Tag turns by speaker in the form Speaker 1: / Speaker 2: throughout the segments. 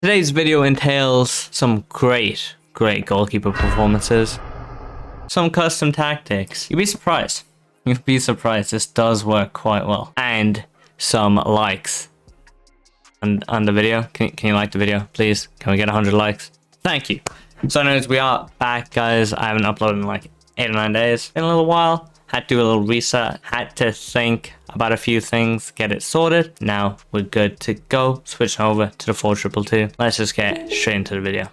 Speaker 1: Today's video entails some great goalkeeper performances, some custom tactics. You'd be surprised. You'd be surprised. This does work quite well. And some likes on the video. Can you like the video, please? Can we get 100 likes? Thank you. So anyways, we are back, guys. I haven't uploaded in like 8 or 9 days. In a little while. Had to do a little reset. Had to think about a few things, get it sorted. Now we're good to go. Switching over to the 4222. Let's just get straight into the video.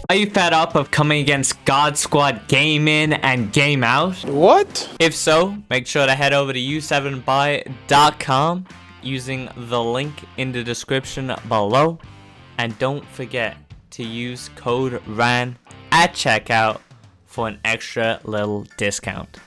Speaker 1: Are you fed up of coming against God Squad game in and game out?
Speaker 2: What?
Speaker 1: If so, make sure to head over to u7buy.com using the link in the description below. And don't forget to use code RAN at checkout for an extra little discount.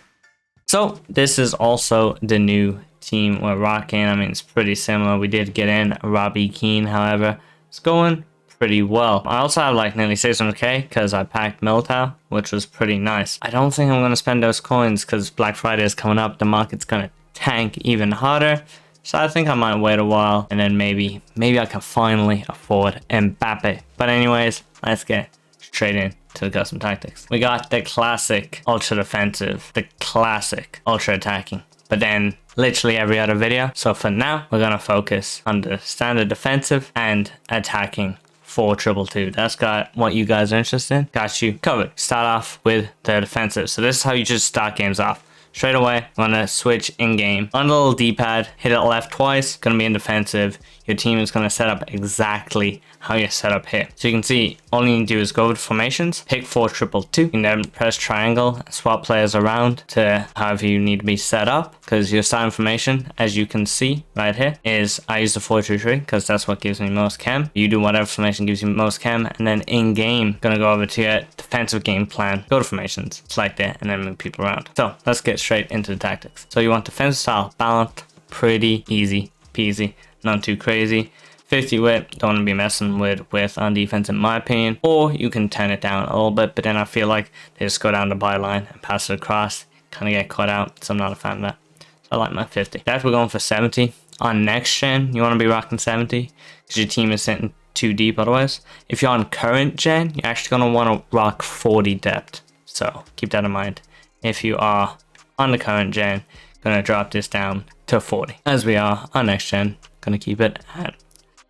Speaker 1: So this is also the new team we're rocking. I mean, it's pretty similar. We did get in Robbie Keane, however, it's going pretty well. I also have like nearly 600k because I packed Militao, which was pretty nice. I don't think I'm going to spend those coins because Black Friday is coming up. The market's going to tank even harder. So I think I might wait a while and then maybe I can finally afford Mbappe. But anyways, let's get straight in to the custom tactics. We got the classic ultra defensive, the classic ultra attacking, but then literally every other video. So for now, we're gonna focus on the standard defensive and attacking 4222. That's got what you guys are interested in. Got you covered. Start off with the defensive. So this is how you just start games off. Straight away, I'm gonna switch in game. On the little D-pad, hit it left twice, gonna be in defensive. Your team is gonna set up exactly how you set up here. So you can see, all you need to do is go over to formations, pick 4222. You can then press triangle, swap players around to however you need to be set up. Because your starting formation, as you can see right here, is I use the 4-2-3 because that's what gives me most chem. You do whatever formation gives you most chem, and then in game, gonna go over to your defensive game plan, go to formations, select it, and then move people around. So let's get straight into the tactics. So you want defensive style, balanced, pretty easy peasy, not too crazy. 50 width, don't want to be messing with width on defense in my opinion. Or you can turn it down a little bit, but then I feel like they just go down the byline and pass it across, kind of get caught out, so I'm not a fan of that. So I like my 50. That's we're going for 70. On next gen, you want to be rocking 70 because your team is sitting too deep otherwise. If you're on current gen, you're actually going to want to rock 40 depth. So keep that in mind. If you are on the current gen, going to drop this down to 40. As we are on next gen, going to keep it at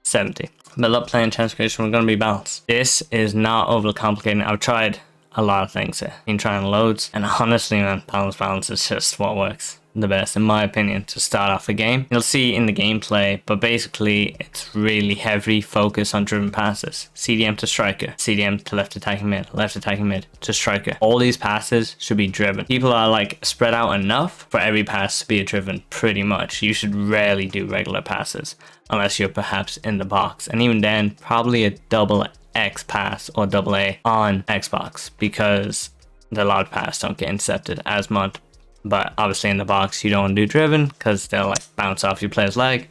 Speaker 1: 70. Build up playing chance creation, we're going to be balanced. This is not overly complicated. I've tried a lot of things here. Been trying loads, and honestly, man, balance is just what works the best, in my opinion, to start off a game. You'll see in the gameplay, but basically, it's really heavy focus on driven passes. CDM to striker, CDM to left attacking mid to striker. All these passes should be driven. People are like spread out enough for every pass to be driven, pretty much. You should rarely do regular passes unless you're perhaps in the box, and even then, probably a double X pass or double A on Xbox because the large pass don't get intercepted as much. But obviously in the box, you don't want to do driven because they'll like bounce off your player's leg,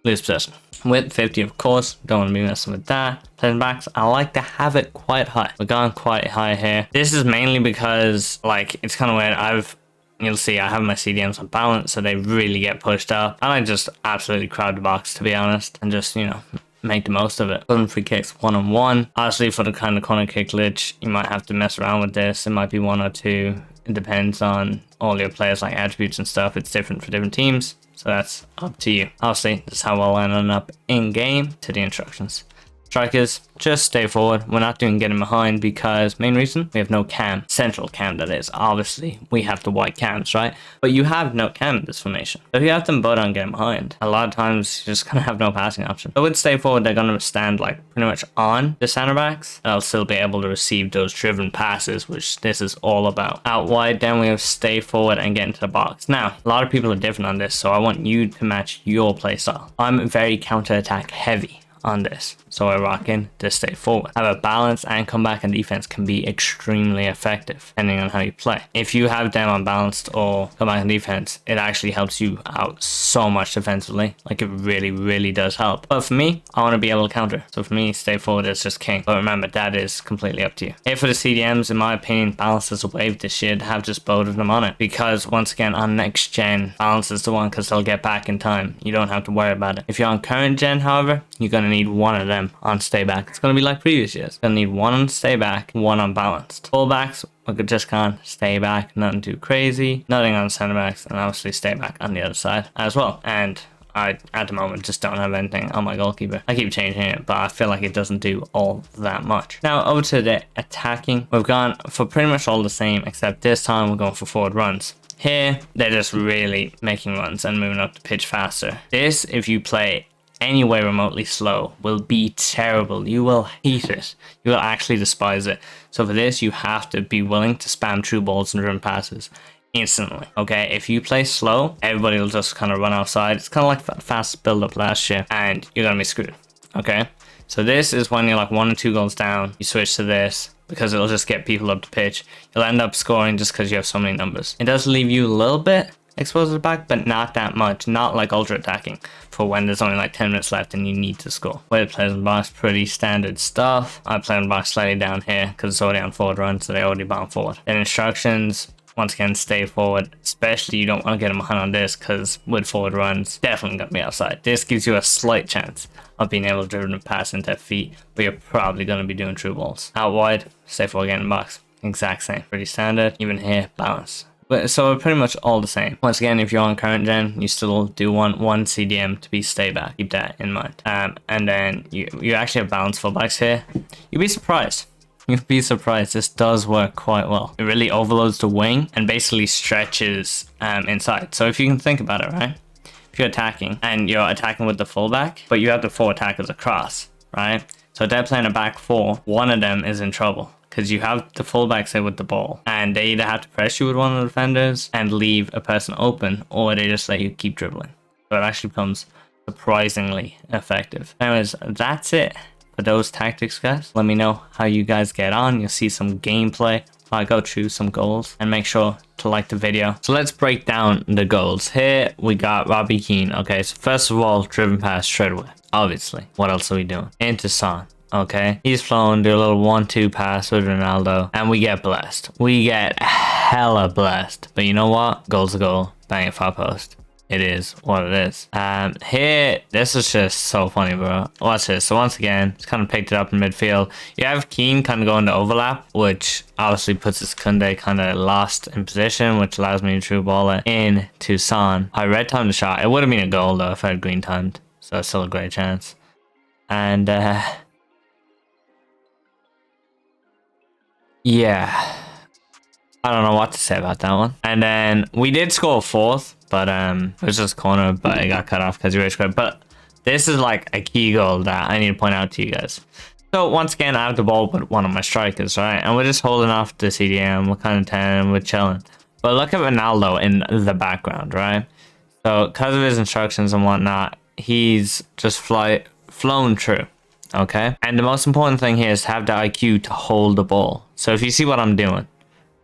Speaker 1: lose possession. Width 50, of course, don't want to be messing with that. Playing backs, I like to have it quite high. We're going quite high here. This is mainly because like it's kind of weird. You'll see I have my CDMs on balance, so they really get pushed up. I like just absolutely crowd the box, to be honest, and just, you know, make the most of it. Putting free kicks 1-on-1. Obviously for the kind of corner kick glitch, you might have to mess around with this. It might be 1 or 2. It depends on all your players, like attributes and stuff. It's different for different teams, so that's up to you. Obviously, this is how we're lining up in game to the instructions. Strikers, just stay forward. We're not doing getting behind because main reason, we have no cam. Central cam, that is. Obviously, we have the white cams, right? But you have no cam in this formation. So if you have them both on getting behind, a lot of times you're just going to have no passing option. So with stay forward, they're going to stand like pretty much on the center backs. They'll still be able to receive those driven passes, which this is all about. Out wide, then we have stay forward and get into the box. Now, a lot of people are different on this, so I want you to match your play style. I'm very counter-attack heavy on this. So we're rocking to stay forward. Have a balance, and comeback and defense can be extremely effective depending on how you play. If you have them unbalanced or comeback and defense, it actually helps you out so much defensively. Like, it really does help. But for me, I want to be able to counter. So for me, stay forward is just king. But remember, that is completely up to you. If for the CDMs, in my opinion, balance is a wave. This should have just both of them on it. Because once again, on next gen, balance is the one because they'll get back in time. You don't have to worry about it. If you're on current gen, however, you're going to need one of them on stay back. It's going to be like previous years. You're going to need one on stay back, one on balanced. Fullbacks, we just can't stay back, nothing too crazy. Nothing on center backs, and obviously stay back on the other side as well. And I, at the moment, just don't have anything on my goalkeeper. I keep changing it, but I feel like it doesn't do all that much. Now, over to the attacking. We've gone for pretty much all the same, except this time we're going for forward runs. Here, they're just really making runs and moving up the pitch faster. This, if you play anyway remotely slow, will be terrible. You will hate it. You will actually despise it. So for this, you have to be willing to spam true balls and run passes instantly. Okay, if you play slow, everybody will just kind of run outside. It's kind of like that fast build up last year, and you're gonna be screwed. Okay, so this is when you're like 1 or 2 goals down, you switch to this because it'll just get people up the pitch. You'll end up scoring just because you have so many numbers. It does leave you a little bit exposed to the back, but not that much. Not like ultra attacking for when there's only like 10 minutes left and you need to score. Way to play in the box, pretty standard stuff. I play in the box slightly down here because it's already on forward run, so they already bound forward. Then instructions, once again, stay forward. Especially you don't want to get them behind on this because with forward runs, definitely going to be outside. This gives you a slight chance of being able to driven a pass into feet, but you're probably going to be doing true balls. Out wide, stay forward, get in the box. Exact same. Pretty standard. Even here, balance. So pretty much all the same. Once again, if you're on current gen, you still do want one CDM to be stay back. Keep that in mind. And then you actually have balanced fullbacks here. You'd be surprised. You'd be surprised. This does work quite well. It really overloads the wing and basically stretches inside. So if you can think about it, right? If you're attacking and you're attacking with the fullback, but you have the 4 attackers across, right? So if they're playing a back 4, one of them is in trouble. Because you have the fullback say with the ball, and they either have to press you with one of the defenders and leave a person open, or they just let you keep dribbling. So it actually becomes surprisingly effective. Anyways, that's it for those tactics, guys. Let me know how you guys get on. You'll see some gameplay. I go through some goals, and make sure to like the video. So let's break down the goals. Here we got Robbie Keane. Okay, so first of all, driven pass straight away. Obviously, what else are we doing? Into Son. Okay, he's flown, do a little 1-2 pass with Ronaldo, and we get blessed. We get hella blessed. But you know what? Goal's a goal. Bang it, far post. It is what it is. Here, this is just so funny, bro. Watch this. So once again, just kind of picked it up in midfield. You have Keane kind of going to overlap, which obviously puts his Kunde kind of lost in position, which allows me to true ball it in to Son. I red timed the shot. It would have been a goal though if I had green timed. So it's still a great chance. And yeah, I don't know what to say about that one. And then we did score a 4th, but it was just corner, but it got cut off because we scored. But this is like a key goal that I need to point out to you guys. So once again, I have the ball with one of my strikers, right? And we're just holding off the CDM. We're kind of 10, we're chilling. But look at Ronaldo in the background, right? So because of his instructions and whatnot, he's just flown through. Okay, and the most important thing here is to have the IQ to hold the ball. So if you see what I'm doing,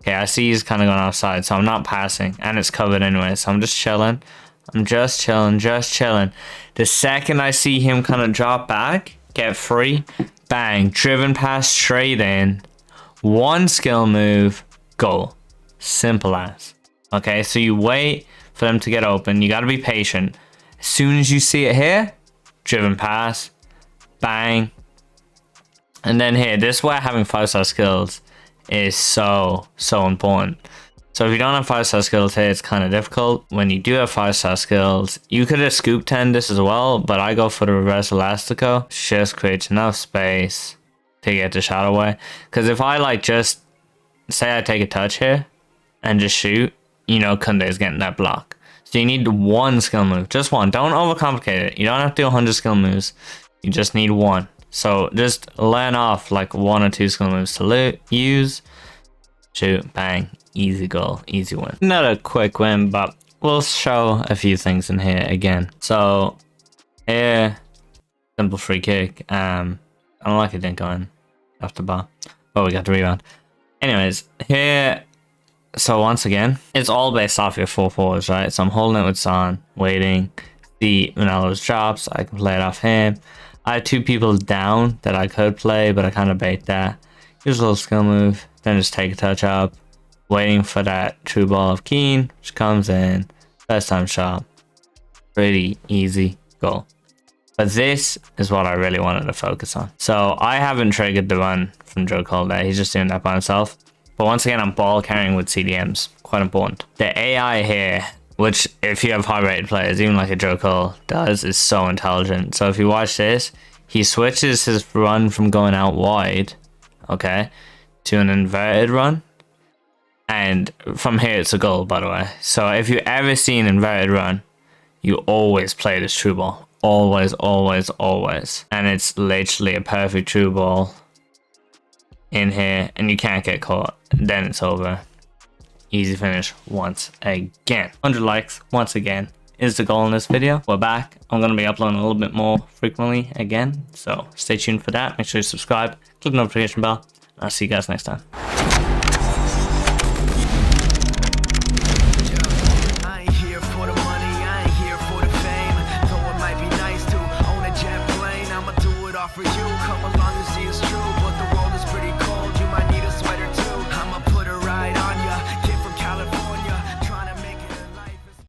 Speaker 1: okay, I see he's kind of going outside, so I'm not passing, and it's covered anyway, so I'm just chilling. I'm just chilling. The second I see him kind of drop back, get free, bang, driven pass straight in, one skill move, goal. Simple as. Okay, so you wait for them to get open. You got to be patient. As soon as you see it here, driven pass, bang. And then here, this is where having 5-star skills is so important. So if you don't have 5-star skills here, it's kind of difficult. When you do have 5-star skills, you could have scoop 10 this as well, but I go for the reverse elastico. Just creates enough space to get the shot away. Because if I like just say I take a touch here and just shoot, you know Kunde is getting that block. So you need one skill move, just one. Don't overcomplicate it. You don't have to do 100 skill moves. You just need one. So just learn off like 1 or 2 skill moves to use. Shoot, bang, easy goal, easy win. Not a quick win, but we'll show a few things in here again. So here, Simple free kick. I don't like it didn't go in off the bar. But we got the rebound. Anyways, here, so once again, it's all based off your 4-4s, right? So I'm holding it with Son, waiting, see Ronaldo's drops, I can play it off him. I had 2 people down that I could play, but I kind of bait that. Here's a little skill move, then just take a touch up, waiting for that true ball of Keane, which comes in, first time shot. Pretty easy goal. But this is what I really wanted to focus on. So I haven't triggered the run from Joe Cole there. He's just doing that by himself. But once again, I'm ball carrying with CDMs. Quite important. The AI here, which if you have high-rated players, even like a Joe Cole does, is so intelligent. So if you watch this, he switches his run from going out wide, okay, to an inverted run. And from here, it's a goal, by the way. So if you ever see an inverted run, you always play this true ball. Always, always, always. And it's literally a perfect true ball in here, and you can't get caught. Then it's over. Easy finish once again. 100 likes once again is the goal in this video. We're back. I'm going to be uploading a little bit more frequently again, so stay tuned for that. Make sure you subscribe, click the notification bell. I'll see you guys next time.
Speaker 2: For you, come along and see it's true.